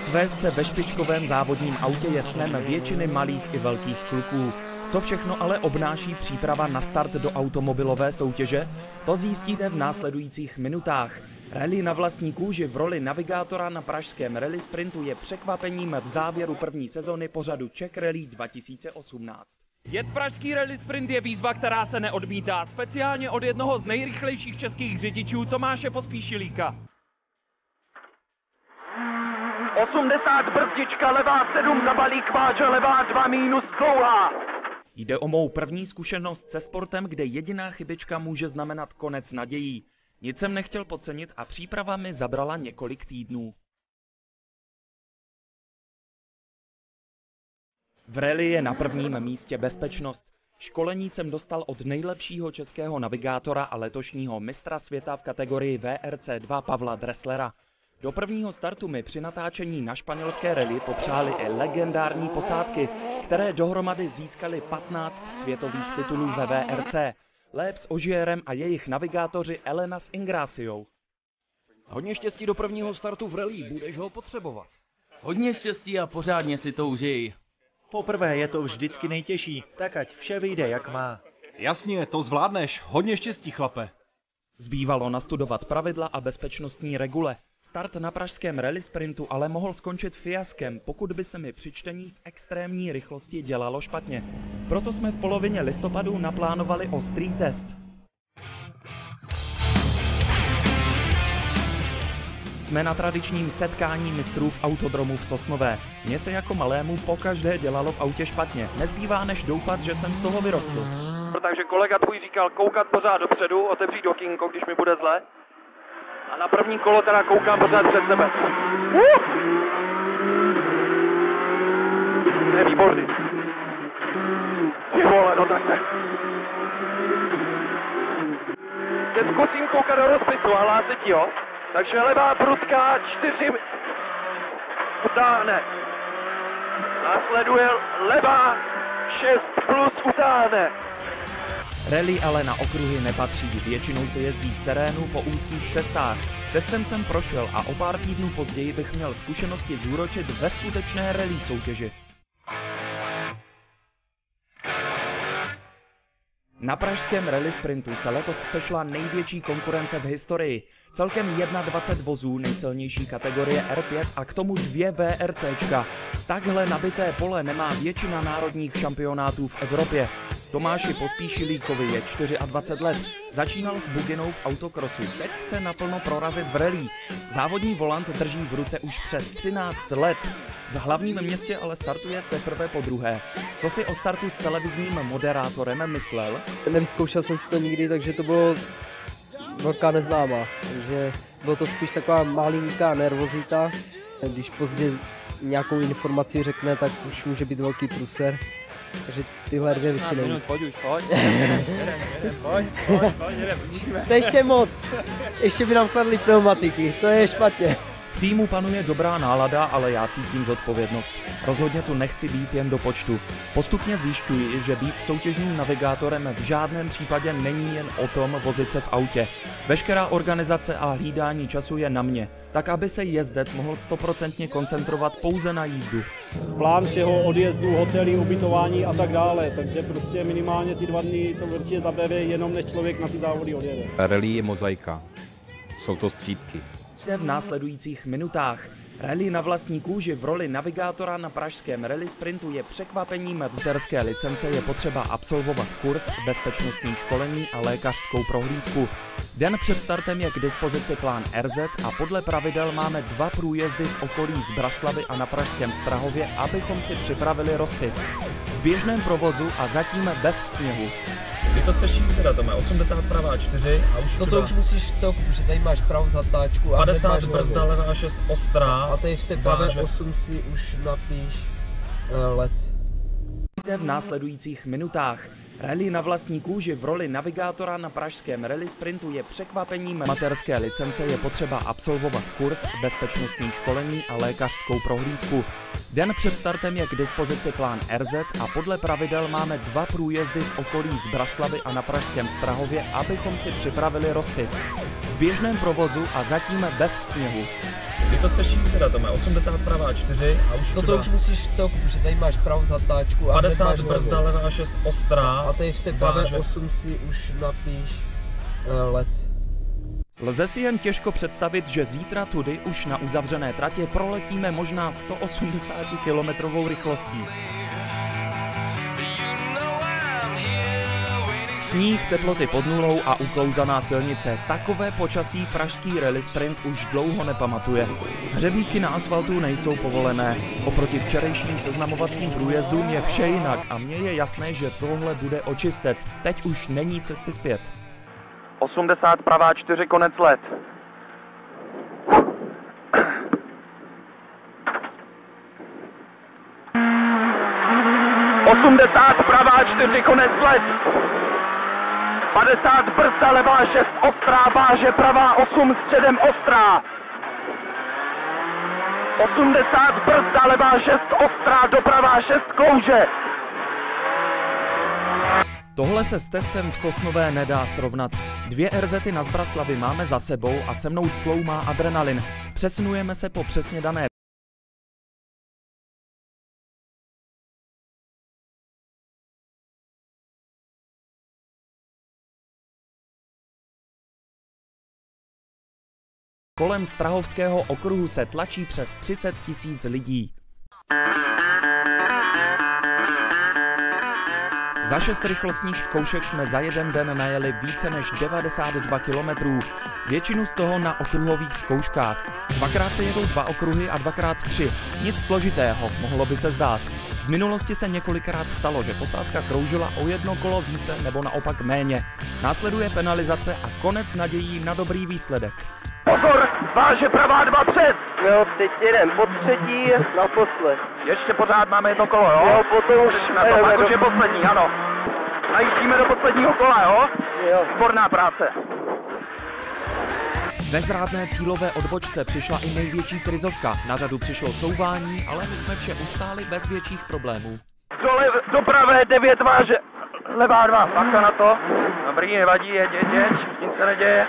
Svést se ve špičkovém závodním autě je snem většiny malých i velkých kluků. Co všechno ale obnáší příprava na start do automobilové soutěže? To zjistíte v následujících minutách. Rally na vlastní kůži v roli navigátora na pražském rally sprintu je překvapením v závěru první sezony pořadu Czech Rally 2018. Jet pražský rally sprint je výzva, která se neodmítá, speciálně od jednoho z nejrychlejších českých řidičů Tomáše Pospíšilíka. 80 brzdička, levá 7 za balík váže, levá 2 minus dlouhá. Jde o mou první zkušenost se sportem, kde jediná chybička může znamenat konec nadějí. Nic jsem nechtěl podcenit a příprava mi zabrala několik týdnů. V rally je na prvním místě bezpečnost. Školení jsem dostal od nejlepšího českého navigátora a letošního mistra světa v kategorii VRC2 Pavla Dresslera. Do prvního startu mi při natáčení na španělské rally popřáli i legendární posádky, které dohromady získaly 15 světových titulů ve VRC. Léb s Ožierem a jejich navigátoři Elena s Ingraciou. Hodně štěstí do prvního startu v rally, budeš ho potřebovat. Hodně štěstí a pořádně si to užij. Poprvé je to vždycky nejtěžší, tak ať vše vyjde jak má. Jasně, to zvládneš. Hodně štěstí, chlape. Zbývalo nastudovat pravidla a bezpečnostní regule. Start na pražském rally sprintu ale mohl skončit fiaskem, pokud by se mi při čtení v extrémní rychlosti dělalo špatně. Proto jsme v polovině listopadu naplánovali ostrý test. Jsme na tradičním setkání mistrů v autodromu v Sosnové. Mně se jako malému pokaždé dělalo v autě špatně. Nezbývá než doufat, že jsem z toho vyrostl. Takže kolega tvůj říkal koukat pořád dopředu, otevřít okýnko, když mi bude zle. A na první kolo teda koukám pořád před sebe. To je výborný. Ty vole, no tak. Teď zkusím koukat do rozpisu a hlásit, jo. Takže levá prudka 4 utáhne. Následuje levá 6 plus utáhne. Rally ale na okruhy nepatří, většinou se jezdí v terénu po úzkých cestách. Testem jsem prošel a o pár týdnů později bych měl zkušenosti zúročit ve skutečné rally soutěži. Na pražském rally sprintu se letos sešla největší konkurence v historii. Celkem 21 vozů nejsilnější kategorie R5 a k tomu 2 VRCčka. Takhle nabité pole nemá většina národních šampionátů v Evropě. Tomáši Pospíšilíkovi je 24 let. Začínal s buginou v autokrosu, teď chce naplno prorazit v rally. Závodní volant drží v ruce už přes 13 let. V hlavním městě ale startuje teprve podruhé. Co si o startu s televizním moderátorem myslel? Nevyzkoušel jsem si to nikdy, takže to bylo velká neznámá. Takže bylo to spíš taková malinká nervozita. Když pozdě nějakou informaci řekne, tak už může být velký průser. Takže tyhle dvě věci nevím. Pojď už, pojď. Musíme. To je ještě moc. Ještě by nám kladli pneumatiky, to je špatně. V týmu panuje dobrá nálada, ale já cítím zodpovědnost. Rozhodně tu nechci být jen do počtu. Postupně zjišťuji, že být soutěžním navigátorem v žádném případě není jen o tom vozit se v autě. Veškerá organizace a hlídání času je na mě, tak aby se jezdec mohl 100% koncentrovat pouze na jízdu. Plán všeho odjezdu, hotely, ubytování a tak dále, takže prostě minimálně ty 2 dny to určitě zabere, jenom než člověk na ty závody odjede. Rally je mozaika. Jsou to střídky. V následujících minutách. Rally na vlastní kůži v roli navigátora na pražském rally sprintu je překvapením. V terské licence je potřeba absolvovat kurz, bezpečnostní školení a lékařskou prohlídku. Den před startem je k dispozici plán RZ a podle pravidel máme 2 průjezdy v okolí Zbraslavy a na pražském Strahově, abychom si připravili rozpis. V běžném provozu a zatím bez sněhu. Ty to chceš jíst teda, to má 80 pravá 4 a už to už musíš celku, protože tady máš pravou zatáčku a 50 brzda, levá 6 ostrá. A tady v té pravé 8 si už napíš let. V následujících minutách. Rally na vlastní kůži v roli navigátora na pražském rally sprintu je překvapením. Mateřské licence je potřeba absolvovat kurz, bezpečnostní školení a lékařskou prohlídku. Den před startem je k dispozici plán RZ a podle pravidel máme 2 průjezdy v okolí Zbraslavy a na pražském Strahově, abychom si připravili rozpis. V běžném provozu a zatím bez sněhu. Ty to chceš jíst teda, Tome? 80 pravá 4 a už To už musíš celku, protože tady máš pravou zatáčku a 50 brzda, levá 6 ostrá. A tady v té pravé 8 si už napíš let. Lze si jen těžko představit, že zítra tudy už na uzavřené tratě proletíme možná 180 km rychlostí. Sníh, teploty pod nulou a uklouzaná silnice. Takové počasí pražský rally sprint už dlouho nepamatuje. Hřebíky na asfaltu nejsou povolené. Oproti včerejším seznamovacím průjezdům je vše jinak a mně je jasné, že tohle bude očistec. Teď už není cesty zpět. 80 pravá 4, konec let. pravá 4, konec let. 50 brzda, levá 6 ostrá, váže pravá 8 středem ostrá. 80 brzda, levá 6 ostrá, doprava 6 klouže. Tohle se s testem v Sosnové nedá srovnat. 2 RZty na Zbraslavi máme za sebou a se mnou clou má adrenalin. Přesunujeme se po přesně dané kolem Strahovského okruhu se tlačí přes 30 000 lidí. Za 6 rychlostních zkoušek jsme za jeden den najeli více než 92 km. Většinu z toho na okruhových zkouškách. Dvakrát se jedou 2 okruhy a 2x3. Nic složitého, mohlo by se zdát. V minulosti se několikrát stalo, že posádka kroužila o 1 kolo více nebo naopak méně. Následuje penalizace a konec nadějí na dobrý výsledek. Pozor, váže pravá 2 přes. Jo, teď jedem po třetí naposled. Ještě pořád máme 1 kolo, jo? Jo, potom už na to, pak už je poslední, ano. Najíždíme do posledního kola, jo? Jo. Výborná práce. Ve zrádné cílové odbočce přišla i největší krizovka. Na řadu přišlo couvání, ale my jsme vše ustáli bez větších problémů. Do pravé 9 váže, levá 2, bacha na to. Dobrý, nevadí, jeď, nic se neděje.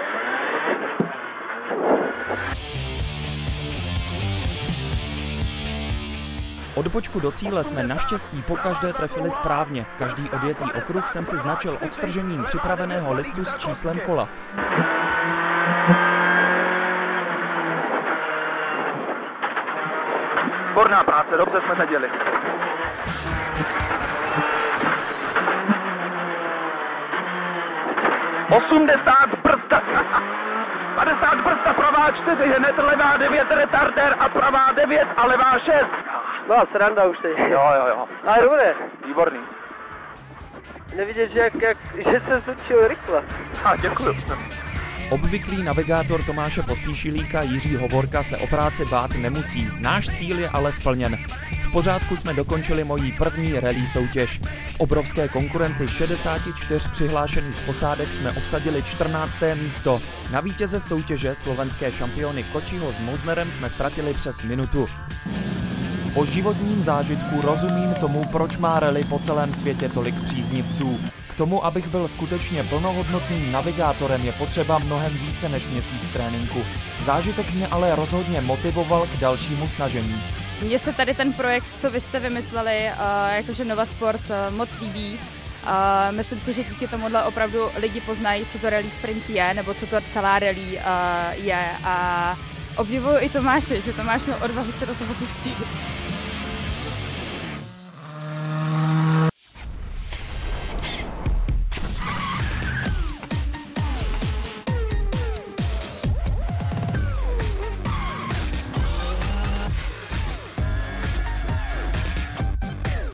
Odbočku do cíle jsme naštěstí pokaždé trefili správně. Každý odjetý okruh jsem si značil odtržením připraveného listu s číslem kola. Výborná práce, dobře jsme to dělali. brzda, 50 brzda, pravá 4, hned levá 9 retardér a pravá 9 a levá 6. No, sranda už teď. Jo. Ale dobré. Výborný. Nevidět, že se zúčil rychle. Děkuju. Obvyklý navigátor Tomáše Pospíšilíka Jiří Hovorka se o práci bát nemusí. Náš cíl je ale splněn. V pořádku jsme dokončili moji první rally soutěž. V obrovské konkurenci 64 přihlášených posádek jsme obsadili 14. místo. Na vítěze soutěže slovenské šampiony Kočiho s Mosnerem jsme ztratili přes minutu. Po životním zážitku rozumím tomu, proč má rally po celém světě tolik příznivců. K tomu, abych byl skutečně plnohodnotným navigátorem, je potřeba mnohem více než měsíc tréninku. Zážitek mě ale rozhodně motivoval k dalšímu snažení. Mně se tady ten projekt, co vy jste vymysleli, jakože Nova Sport, moc líbí. Myslím si, že díky tomuhle opravdu lidi poznají, co to rally sprint je, nebo co to celá rally je. A obdivuju i Tomáše, že Tomáš měl odvahu se do toho pustit.